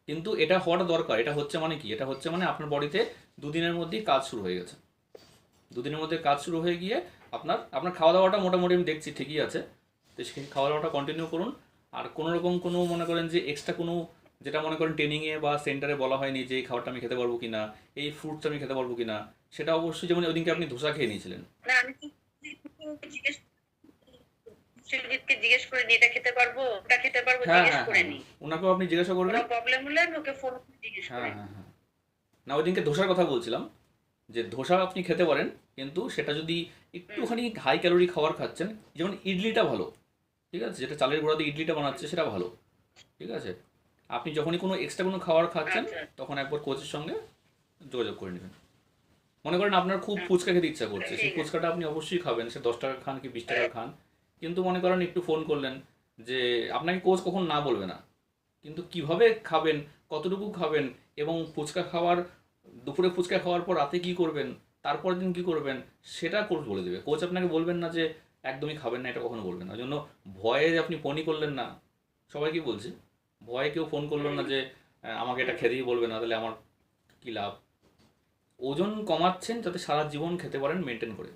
কিন্তু এটা হওয়াটা দরকার। এটা হচ্ছে মানে কি, এটা হচ্ছে মানে আপনার বডিতে দুদিনের মধ্যেই কাজ শুরু হয়ে গেছে। দুদিনের মধ্যে কাজ শুরু হয়ে গিয়ে আপনার আপনার খাওয়া দাওয়াটা মোটামুটি আমি দেখছি ঠিকই আছে। তো সেই খাওয়া দাওয়াটা কন্টিনিউ করুন। আর কোনো রকম কোনো মনে করেন যে এক্সট্রা কোনো, যেটা মনে করেন ট্রেনিংয়ে বা সেন্টারে বলা হয়নি যে এই খাবারটা আমি খেতে পারবো কিনা, এই ফ্রুটস আমি খেতে পারবো কিনা, সেটা অবশ্যই, যেমন ওইদিনকে আপনি ধোসা খেয়ে নিয়েছিলেন। না আমি তো জিজ্ঞেস সৃজিতকে জিজ্ঞেস করে নি, এটা খেতে পারবো ওটা খেতে পারবো, হ্যাঁ জিজ্ঞেস হ্যাঁ করে হ্যাঁ নি। হ্যাঁ, ওনাকেও আপনি জিজ্ঞাসা কোনো করবেন। প্রবলেম হলে আমি ওকে ফোন করে জিজ্ঞেস হ্যাঁ করে নি। হ্যাঁ হ্যাঁ। না, ওই দিনকে ধোসার কথা বলছিলাম, যে ধোসা আপনি খেতে পারেন, কিন্তু সেটা যদি হুম। একটুখানি হাই ক্যালোরি খাবার খাচ্ছেন, যেমন ইডলিটা ভালো, ঠিক আছে, যেটা চালের গুঁড়া দিয়ে ইডলিটা হুম। বানাচ্ছে সেটা ভালো, ঠিক আছে। আপনি যখনই কোনো এক্সট্রা কোনো খাবার খাচ্ছেন, আচ্ছা। তখন একবার কোচের সঙ্গে যোগাযোগ করে নেবেন। মনে করেন আপনার খুব ফুচকা খেতে ইচ্ছা করছে, সেই ঠিক আছে। ফুচকাটা আপনি অবশ্যই খাবেন, সে 10 টাকার খান কি 20 টাকার খান, কিন্তু মনে করেন একটু ফোন করলেন, যে আপনাকে কোচ কখন না বলবে না, কিন্তু কিভাবে খাবেন, কতটুকু খাবেন, এবং ফুচকা খাওয়ার, দুপুরে ফুচকা খাওয়ার পর রাতে কি করবেন, তারপরের দিন কি করবেন, সেটা কোচ বলে দেবে। কোচ আপনাকে বলবেন না যে একদমই খাবেন না, এটা কখনো বলবেন না। ওই জন্য ভয়ে যে আপনি ফোনই করলেন না, সবাই কি বলছে, ভয়ে কেউ ফোন করলো না হুম। যে আমাকে এটা হুম। খেতেই বলবে না, তাহলে আমার কি লাভ। ওজন কমাচ্ছেন যাতে সারা জীবন খেতে পারেন মেনটেন করে।